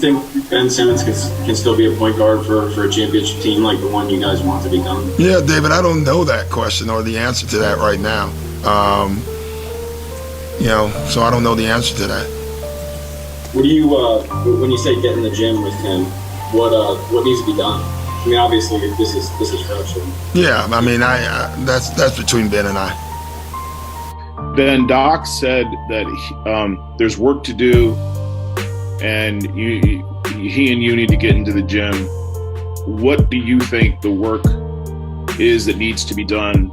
Think Ben Simmons can still be a point guard for a championship team like the one you guys want to become? Yeah, David, I don't know that question or the answer to that right now. So I don't know the answer to that. What do you when you say get in the gym with him? What needs to be done? I mean, obviously this is fresh. Yeah, I mean, that's between Ben and I. Ben, Doc said that there's work to do, and he and you need to get into the gym. What do you think the work is that needs to be done,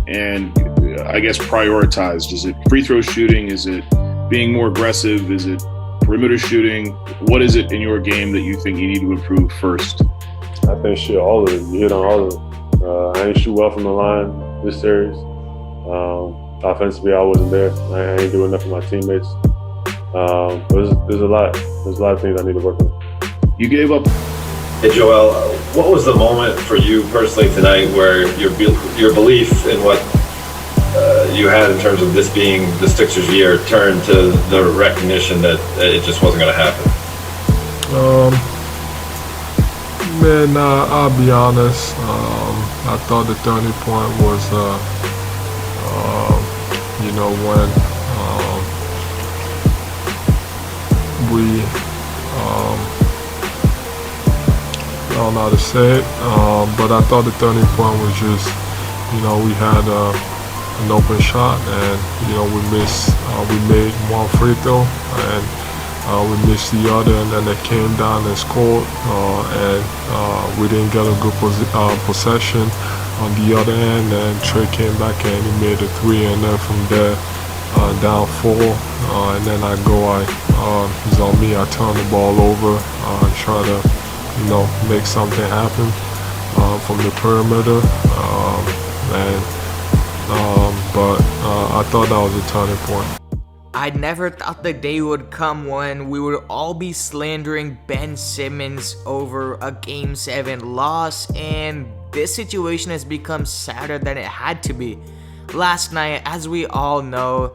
and I guess prioritized? Is it free throw shooting? Is it being more aggressive? Is it perimeter shooting? What is it in your game that you think you need to improve first? I think all of it. You hit on all of it. I ain't shoot well from the line this series. Offensively, I wasn't there. I ain't doing enough for my teammates. There's a lot. There's a lot of things I need to work on. You gave up. Hey Joel, what was the moment for you personally tonight where your belief in what you had in terms of this being the Sixers' year turned to the recognition that it just wasn't going to happen? Man, I'll be honest. I thought the turning point was, when we, I don't know how to say it, but I thought the turning point was just, we had an open shot, and we made one free throw, and we missed the other, and then they came down and scored, and we didn't get a good possession on the other end, and Trey came back and he made a three, and then from there down 4, and then it's on me. I turn the ball over, try to make something happen from the perimeter, but I thought that was a turning point. I never thought the day would come when we would all be slandering Ben Simmons over a Game 7 loss, and this situation has become sadder than it had to be. Last night, as we all know,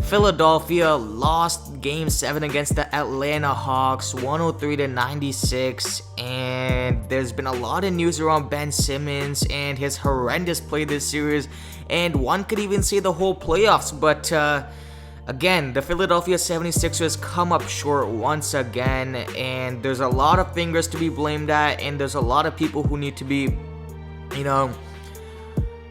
Philadelphia lost Game 7 against the Atlanta Hawks 103-96, and there's been a lot of news around Ben Simmons and his horrendous play this series, and one could even say the whole playoffs, but again, the Philadelphia 76ers come up short once again, and there's a lot of fingers to be blamed at, and there's a lot of people who need to be,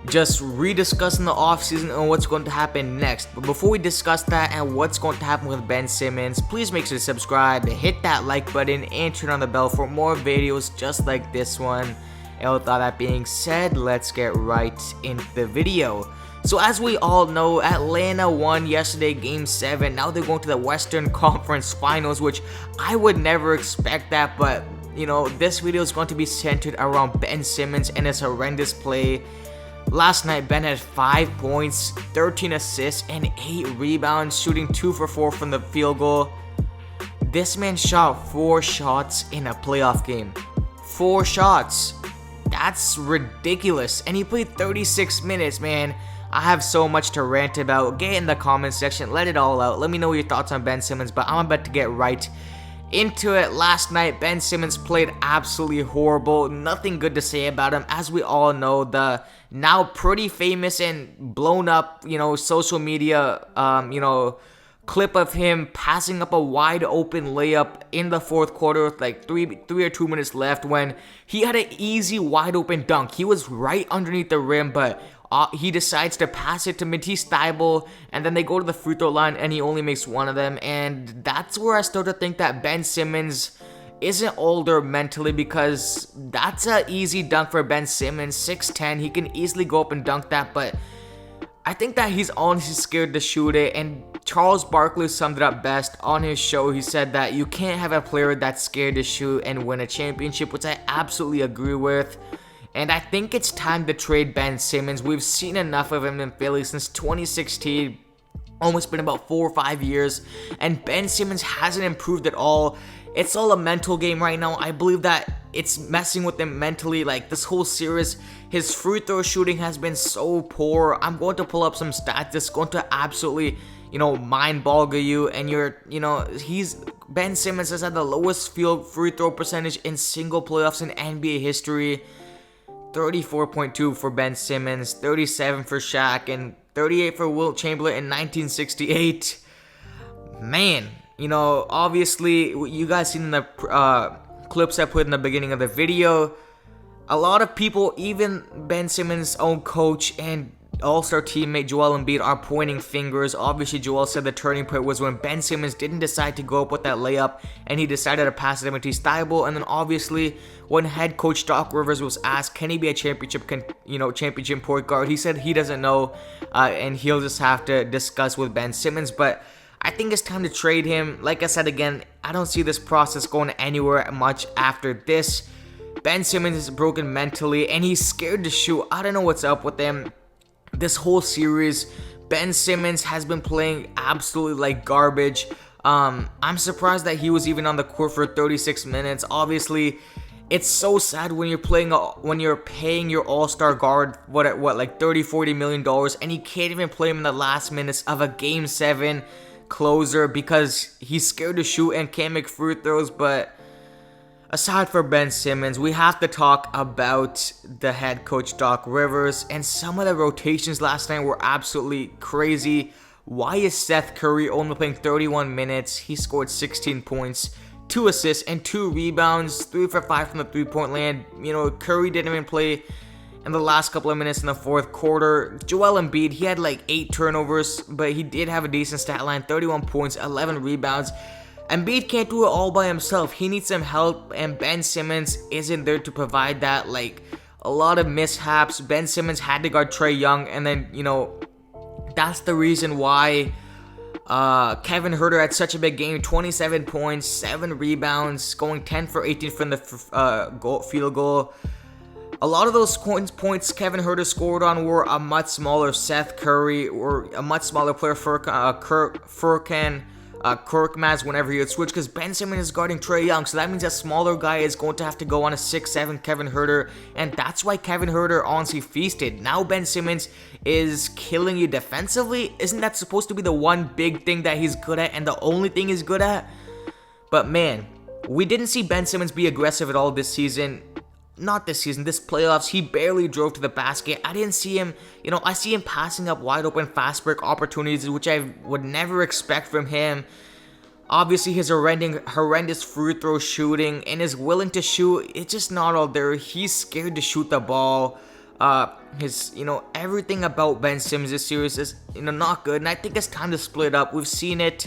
just rediscussing the offseason and what's going to happen next. But before we discuss that and what's going to happen with Ben Simmons, please make sure to subscribe, hit that like button, and turn on the bell for more videos just like this one. And with all that being said, let's get right into the video. So as we all know, Atlanta won yesterday Game 7. Now they're going to the Western Conference Finals, which I would never expect that. But, this video is going to be centered around Ben Simmons and his horrendous play. Last night, Ben had 5 points, 13 assists, and 8 rebounds, shooting 2 for 4 from the field goal. This man shot 4 shots in a playoff game. 4 shots. That's ridiculous. And he played 36 minutes, man. I have so much to rant about. Get in the comment section, let it all out. Let me know your thoughts on Ben Simmons, but I'm about to get right into it. Last night, Ben Simmons played absolutely horrible. Nothing good to say about him. As we all know, the now pretty famous and blown up, social media, clip of him passing up a wide open layup in the fourth quarter with like 3 or 2 minutes left when he had an easy wide open dunk. He was right underneath the rim, but he decides to pass it to Matisse Thybulle, and then they go to the free throw line, and he only makes one of them. And that's where I start to think that Ben Simmons isn't older mentally, because that's an easy dunk for Ben Simmons. 6'10", he can easily go up and dunk that, but I think that he's honestly scared to shoot it. And Charles Barkley summed it up best on his show. He said that you can't have a player that's scared to shoot and win a championship, which I absolutely agree with. And I think it's time to trade Ben Simmons. We've seen enough of him in Philly since 2016. Almost been about 4 or 5 years. And Ben Simmons hasn't improved at all. It's all a mental game right now. I believe that it's messing with him mentally. Like this whole series, his free throw shooting has been so poor. I'm going to pull up some stats that's going to absolutely mind boggle you, and Ben Simmons has had the lowest field free throw percentage in single playoffs in NBA history. 34.2 for Ben Simmons, 37 for Shaq, and 38 for Wilt Chamberlain in 1968. Man, obviously, you guys seen the clips I put in the beginning of the video. A lot of people, even Ben Simmons' own coach and all-star teammate Joel Embiid, are pointing fingers. Obviously, Joel said the turning point was when Ben Simmons didn't decide to go up with that layup, and he decided to pass it to Matisse Thybulle. And then obviously, when head coach Doc Rivers was asked, can he be a championship point guard, he said he doesn't know, and he'll just have to discuss with Ben Simmons. But I think it's time to trade him. Like I said again, I don't see this process going anywhere much after this. Ben Simmons is broken mentally, and he's scared to shoot. I don't know what's up with him. This whole series, Ben Simmons has been playing absolutely like garbage. I'm surprised that he was even on the court for 36 minutes. Obviously, it's so sad when you're paying your all-star guard like $30-40 million, and you can't even play him in the last minutes of a Game 7 closer because he's scared to shoot and can't make free throws. But aside from Ben Simmons, we have to talk about the head coach Doc Rivers, and some of the rotations last night were absolutely crazy. Why is Seth Curry only playing 31 minutes? He scored 16 points, 2 assists, and 2 rebounds, 3 for 5 from the three-point land. Curry didn't even play in the last couple of minutes in the fourth quarter. Joel Embiid, he had like 8 turnovers, but he did have a decent stat line, 31 points, 11 rebounds. Embiid can't do it all by himself. He needs some help, and Ben Simmons isn't there to provide that. Like, a lot of mishaps. Ben Simmons had to guard Trae Young, and then, that's the reason why Kevin Huerter had such a big game. 27 points, 7 rebounds, going 10 for 18 from the field goal. A lot of those points Kevin Huerter scored on were a much smaller Seth Curry or a much smaller player, Furkan Korkmaz, whenever he would switch, because Ben Simmons is guarding Trae Young, so that means a smaller guy is going to have to go on a 6'7" Kevin Huerter, and that's why Kevin Huerter honestly feasted. Now Ben Simmons is killing you defensively. Isn't that supposed to be the one big thing that he's good at and the only thing he's good at? But man, we didn't see Ben Simmons be aggressive at all this season. Not this season, this playoffs. He barely drove to the basket. I didn't see him, I see him passing up wide open fast break opportunities, which I would never expect from him. Obviously, his horrendous free throw shooting and his willing to shoot, it's just not all there. He's scared to shoot the ball. Everything about Ben Simmons this series is, not good. And I think it's time to split up. We've seen it.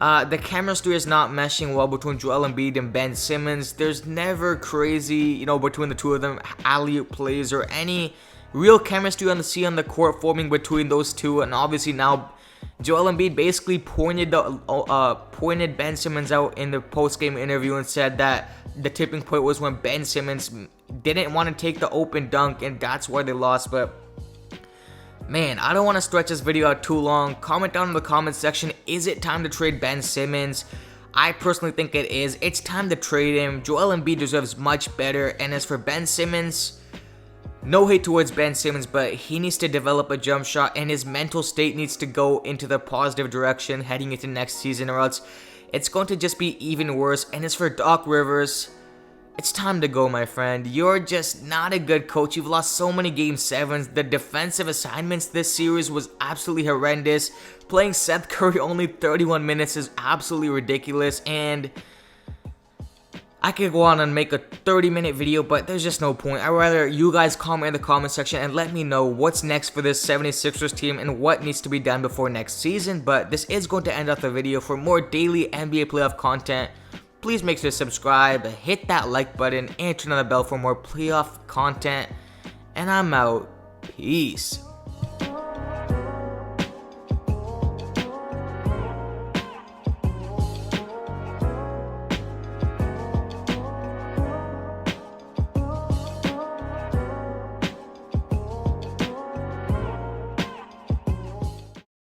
The chemistry is not meshing well between Joel Embiid and Ben Simmons. There's never crazy, between the two of them, alley-oop plays or any real chemistry on the court forming between those two. And obviously now, Joel Embiid basically pointed Ben Simmons out in the post-game interview and said that the tipping point was when Ben Simmons didn't want to take the open dunk, and that's why they lost. But man, I don't want to stretch this video out too long. Comment down in the comment section, is it time to trade Ben Simmons? I personally think it is. It's time to trade him. Joel Embiid deserves much better. And as for Ben Simmons, no hate towards Ben Simmons, but he needs to develop a jump shot, and his mental state needs to go into the positive direction heading into next season, or else it's going to just be even worse. And as for Doc Rivers, it's time to go, my friend. You're just not a good coach. You've lost so many Game 7s. The defensive assignments this series was absolutely horrendous. Playing Seth Curry only 31 minutes is absolutely ridiculous. And I could go on and make a 30-minute video, but there's just no point. I'd rather you guys comment in the comment section and let me know what's next for this 76ers team and what needs to be done before next season. But this is going to end off the video. For more daily NBA playoff content, please make sure to subscribe, hit that like button, and turn on the bell for more playoff content. And I'm out. Peace.